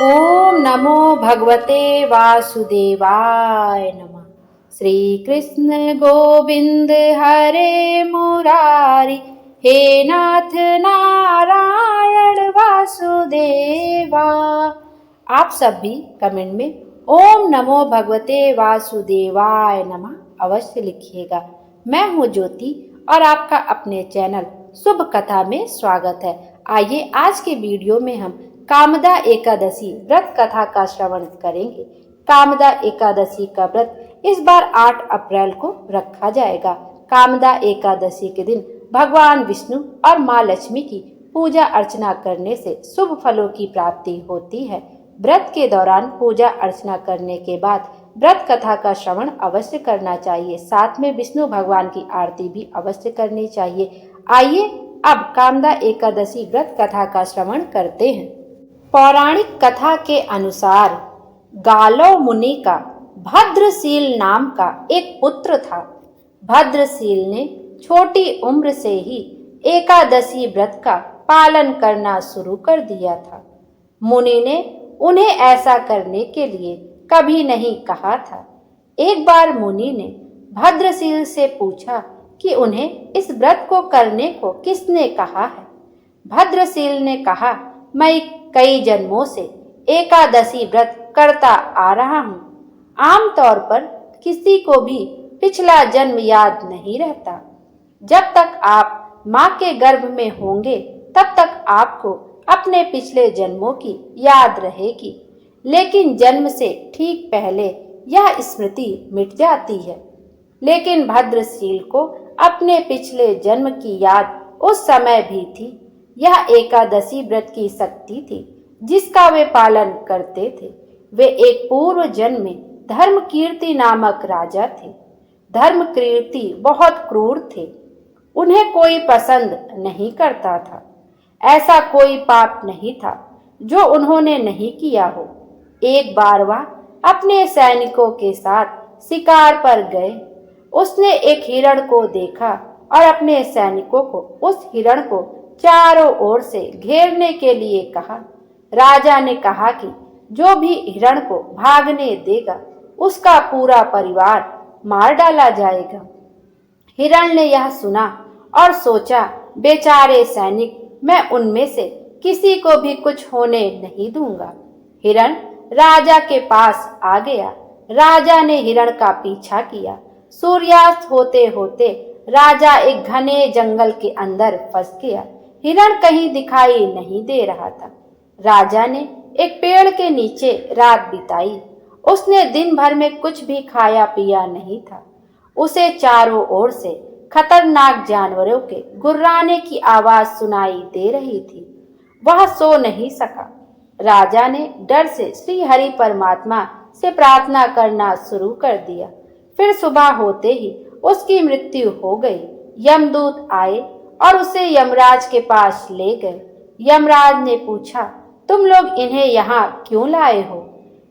ओम नमो भगवते वासुदेवाय नमः। श्री कृष्ण गोविंद हरे मुरारी, हे नाथ नारायण वासुदेवा। आप सब भी कमेंट में ओम नमो भगवते वासुदेवाय नमः अवश्य लिखिएगा। मैं हूँ ज्योति और आपका अपने चैनल शुभ कथा में स्वागत है। आइए आज के वीडियो में हम कामदा एकादशी व्रत कथा का श्रवण करेंगे। कामदा एकादशी का व्रत इस बार 8 अप्रैल को रखा जाएगा। कामदा एकादशी के दिन भगवान विष्णु और माँ लक्ष्मी की पूजा अर्चना करने से शुभ फलों की प्राप्ति होती है। व्रत के दौरान पूजा अर्चना करने के बाद व्रत कथा का श्रवण अवश्य करना चाहिए। साथ में विष्णु भगवान की आरती भी अवश्य करनी चाहिए। आइए अब कामदा एकादशी व्रत कथा का श्रवण करते हैं। पौराणिक कथा के अनुसार गालव मुनि का भद्रशील नाम का एक पुत्र था। भद्रशील ने छोटी उम्र से ही एकादशी व्रत का पालन करना शुरू कर दिया था। मुनि ने उन्हें ऐसा करने के लिए कभी नहीं कहा था। एक बार मुनि ने भद्रशील से पूछा कि उन्हें इस व्रत को करने को किसने कहा है। भद्रशील ने कहा, मैं कई जन्मों से एकादशी व्रत करता आ रहा हूँ। आमतौर पर किसी को भी पिछला जन्म याद नहीं रहता। जब तक आप माँ के गर्भ में होंगे तब तक आपको अपने पिछले जन्मों की याद रहेगी, लेकिन जन्म से ठीक पहले यह स्मृति मिट जाती है। लेकिन भद्रशील को अपने पिछले जन्म की याद उस समय भी थी। यह एकादशी व्रत की शक्ति थी जिसका वे पालन करते थे। वे एक पूर्व जन्म में धर्मकीर्ति नामक राजा थे। धर्मकीर्ति बहुत क्रूर थे। उन्हें कोई पसंद नहीं करता था। ऐसा कोई पाप नहीं था जो उन्होंने नहीं किया हो। एक बार वह अपने सैनिकों के साथ शिकार पर गए। उसने एक हिरण को देखा और अपने सैनिकों को उस हिरण को चारों ओर से घेरने के लिए कहा। राजा ने कहा कि जो भी हिरण को भागने देगा उसका पूरा परिवार मार डाला जाएगा। हिरण ने यह सुना और सोचा, बेचारे सैनिक, मैं उनमें से किसी को भी कुछ होने नहीं दूंगा। हिरण राजा के पास आ गया। राजा ने हिरण का पीछा किया। सूर्यास्त होते होते राजा एक घने जंगल के अंदर फंस गया। हिरण कहीं दिखाई नहीं दे रहा था। राजा ने एक पेड़ के नीचे रात बिताई। उसने दिन भर में कुछ भी खाया पिया नहीं था। उसे चारों ओर से खतरनाक जानवरों के गुर्राने की आवाज सुनाई दे रही थी। वह सो नहीं सका। राजा ने डर से श्री हरि परमात्मा से प्रार्थना करना शुरू कर दिया। फिर सुबह होते ही उसकी मृत्यु हो गई। यमदूत आए और उसे यमराज के पास ले गए। यमराज ने पूछा, तुम लोग इन्हें यहाँ क्यों लाए हो?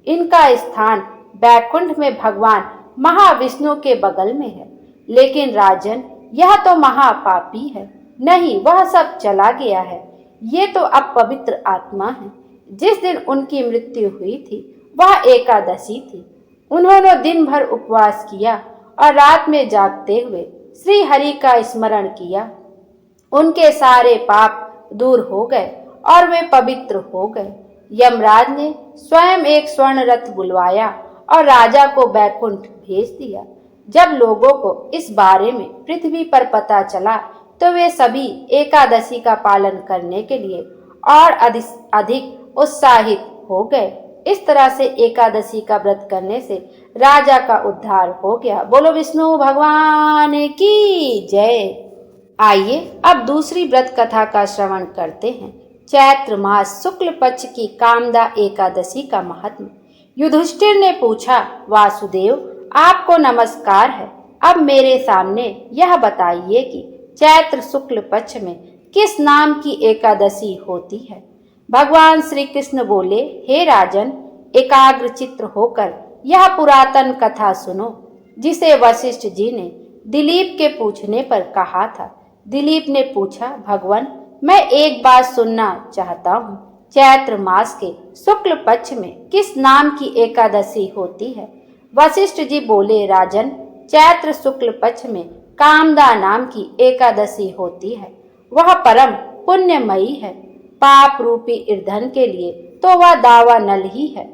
इनका स्थान बैकुंठ में भगवान महाविष्णु के बगल में है। लेकिन राजन, यह तो महापापी है। नहीं, वह सब चला गया है। ये तो अपवित्र आत्मा है। जिस दिन उनकी मृत्यु हुई थी वह एकादशी थी। उन्होंने दिन भर उपवास किया और रात में जागते हुए श्री हरि का स्मरण किया। उनके सारे पाप दूर हो गए और वे पवित्र हो गए। यमराज ने स्वयं एक स्वर्ण रथ बुलवाया और राजा को बैकुंठ भेज दिया। जब लोगों को इस बारे में पृथ्वी पर पता चला तो वे सभी एकादशी का पालन करने के लिए और अधिक उत्साहित हो गए। इस तरह से एकादशी का व्रत करने से राजा का उद्धार हो गया। बोलो विष्णु भगवान की जय। आइए अब दूसरी व्रत कथा का श्रवण करते हैं। चैत्र मास शुक्ल पक्ष की कामदा एकादशी का महात्म्य। युधिष्ठिर ने पूछा, वासुदेव, आपको नमस्कार है। अब मेरे सामने यह बताइए कि चैत्र शुक्ल पक्ष में किस नाम की एकादशी होती है? भगवान श्री कृष्ण बोले, हे राजन, एकाग्र चित्त होकर यह पुरातन कथा सुनो, जिसे वशिष्ठ जी ने दिलीप के पूछने पर कहा था। दिलीप ने पूछा, भगवान, मैं एक बात सुनना चाहता हूँ। चैत्र मास के शुक्ल पक्ष में किस नाम की एकादशी होती है? वशिष्ठ जी बोले, राजन, चैत्र शुक्ल पक्ष में कामदा नाम की एकादशी होती है। वह परम पुण्यमयी है। पाप रूपी ईंधन के लिए तो वह दावानल ही है।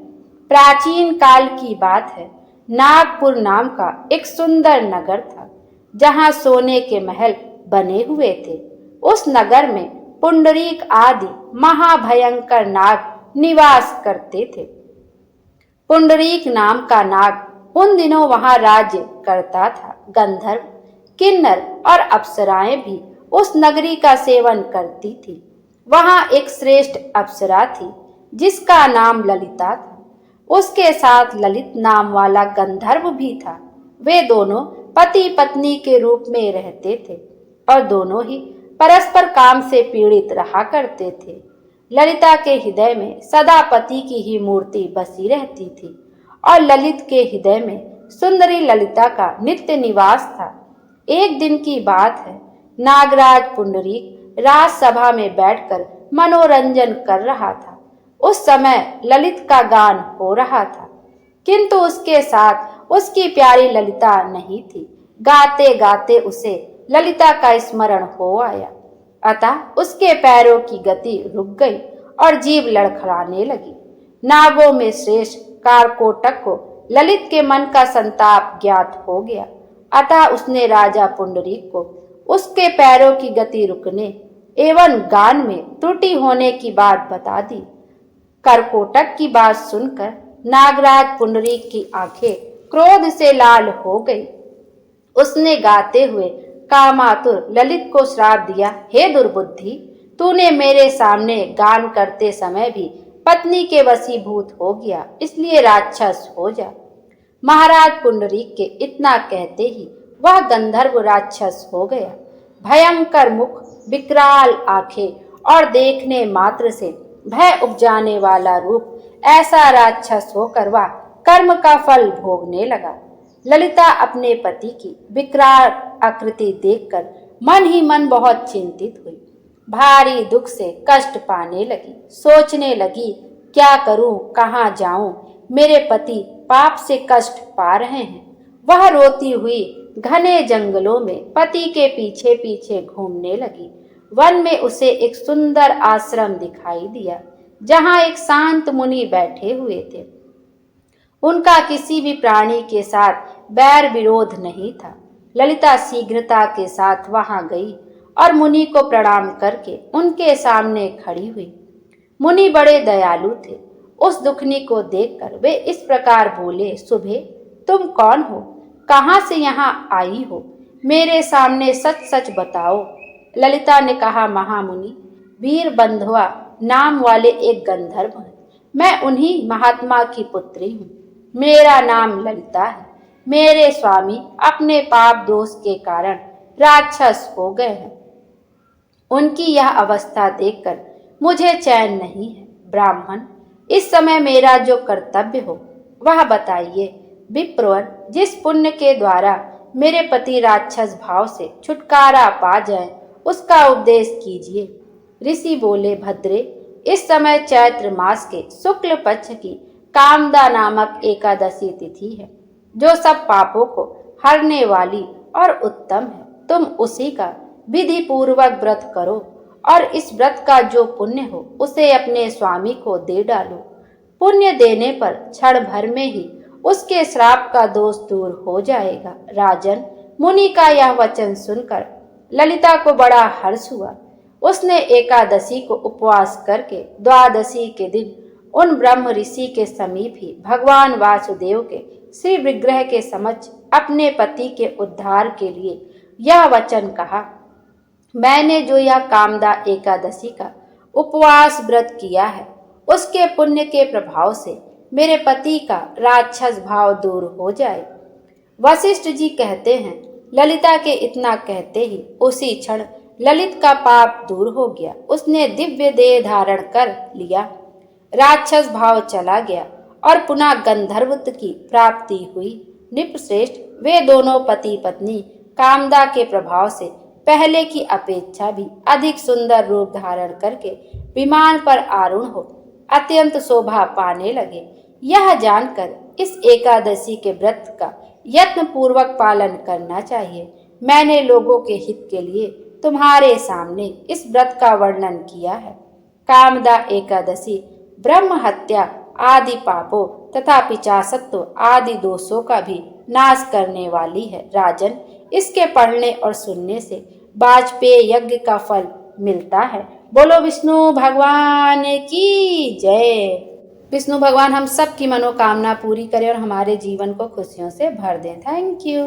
प्राचीन काल की बात है। नागपुर नाम का एक सुंदर नगर था, जहां सोने के महल बने हुए थे। उस नगर में पुंडरीक आदि महाभयंकर नाग निवास करते थे। पुंडरीक नाम का नाग उन दिनों वहां राज्य करता था। गंधर्व, किन्नर और अप्सराएं भी उस नगरी का सेवन करती थी। वहां एक श्रेष्ठ अप्सरा थी जिसका नाम ललिता था। उसके साथ ललित नाम वाला गंधर्व भी था। वे दोनों पति पत्नी के रूप में रहते थे और दोनों ही परस्पर काम से पीड़ित रहा करते थे। ललिता के हृदय में सदा पति की ही मूर्ति बसी रहती थी और ललित के हृदय में सुंदरी ललिता का नित्य निवास था। एक दिन की बात है, नागराज पुंडरीक राजसभा में बैठकर मनोरंजन कर रहा था। उस समय ललित का गान हो रहा था, किंतु उसके साथ उसकी प्यारी ललिता नहीं थी। गाते गाते उसे ललिता का स्मरण हो आया, अतः उसके पैरों की गति रुक गई और जीभ लड़खड़ाने लगी। नागों में श्रेष्ठ कारकोटक को ललित के मन का संताप ज्ञात हो गया, अतः उसने राजा पुंडरीक को उसके पैरों की गति रुकने एवं गान में त्रुटि होने की बात बता दी। करकोटक की बात सुनकर नागराज पुंडरीक की आंखें क्रोध से लाल हो गई। उसने गाते हुए कामातुर ललित को श्राप दिया, हे दुर्बुद्धि, तूने मेरे सामने गान करते समय भी पत्नी के वशीभूत हो गया, इसलिए राक्षस हो जा। महाराज पुंडरीक के इतना कहते ही वह गंधर्व राक्षस हो गया। भयंकर मुख, विकराल आंखें और देखने मात्र से भय उपजाने वाला रूप, ऐसा राक्षस होकर वह कर्म का फल भोगने लगा। ललिता अपने पति की विकराल आकृति देखकर मन ही मन बहुत चिंतित हुई। भारी दुख से कष्ट पाने लगी। सोचने लगी, क्या करूं, कहाँ जाऊं, मेरे पति पाप से कष्ट पा रहे हैं। वह रोती हुई घने जंगलों में पति के पीछे पीछे घूमने लगी। वन में उसे एक सुंदर आश्रम दिखाई दिया, जहां एक शांत मुनि बैठे हुए थे। उनका किसी भी प्राणी के साथ बैर विरोध नहीं था। ललिता शीघ्रता के साथ वहां गई और मुनि को प्रणाम करके उनके सामने खड़ी हुई। मुनि बड़े दयालु थे। उस दुखनी को देखकर वे इस प्रकार बोले, सुबह, तुम कौन हो, कहाँ से यहाँ आई हो, मेरे सामने सच सच बताओ। ललिता ने कहा, महामुनि, वीर बंधुआ नाम वाले एक गंधर्व हैं। मैं उन्हीं महात्मा की पुत्री हूँ। मेरा नाम ललिता है। मेरे स्वामी अपने पाप दोष के कारण राक्षस हो गए हैं। उनकी यह अवस्था देखकर मुझे चैन नहीं है। ब्राह्मण, इस समय मेरा जो कर्तव्य हो वह बताइए। विप्रवर, जिस पुण्य के द्वारा मेरे पति राक्षस भाव से छुटकारा पा जाए, उसका उपदेश कीजिए। ऋषि बोले, भद्रे, इस समय चैत्र मास के शुक्ल पक्ष की कामदा नामक एकादशी तिथि है, जो सब पापों को हरने वाली और उत्तम है। तुम उसी का विधि पूर्वक व्रत करो और इस व्रत का जो पुण्य हो उसे अपने स्वामी को दे डालो। पुण्य देने पर क्षण भर में ही उसके श्राप का दोष दूर हो जाएगा। राजन, मुनि का यह वचन सुनकर ललिता को बड़ा हर्ष हुआ। उसने एकादशी को उपवास करके द्वादशी के दिन उन ब्रह्म ऋषि के समीप ही भगवान वासुदेव के श्री विग्रह के समक्ष अपने पति के उद्धार के लिए यह वचन कहा, मैंने जो यह कामदा एकादशी का उपवास व्रत किया है, उसके पुण्य के प्रभाव से मेरे पति का राक्षस भाव दूर हो जाए। वशिष्ठ जी कहते हैं, ललिता के इतना कहते ही उसी क्षण ललित का पाप दूर हो गया। उसने दिव्य देह धारण कर लिया, राक्षस भाव चला गया और पुनः गंधर्वत्व की प्राप्ति हुई। निपश्रेष्ठ, वे दोनों पति पत्नी कामदा के प्रभाव से पहले की अपेक्षा भी अधिक सुंदर रूप धारण करके विमान पर आरूढ़ हो अत्यंत शोभा पाने लगे। यह जानकर इस एकादशी के व्रत का यत्न पूर्वक पालन करना चाहिए। मैंने लोगों के हित के लिए तुम्हारे सामने इस व्रत का वर्णन किया है। कामदा एकादशी ब्रह्म हत्या आदि पापों तथा पिशाचत्व आदि दोषों का भी नाश करने वाली है। राजन, इसके पढ़ने और सुनने से वाजपेयी यज्ञ का फल मिलता है। बोलो विष्णु भगवान की जय। विष्णु भगवान हम सब की मनोकामना पूरी करें और हमारे जीवन को खुशियों से भर दें। Thank you.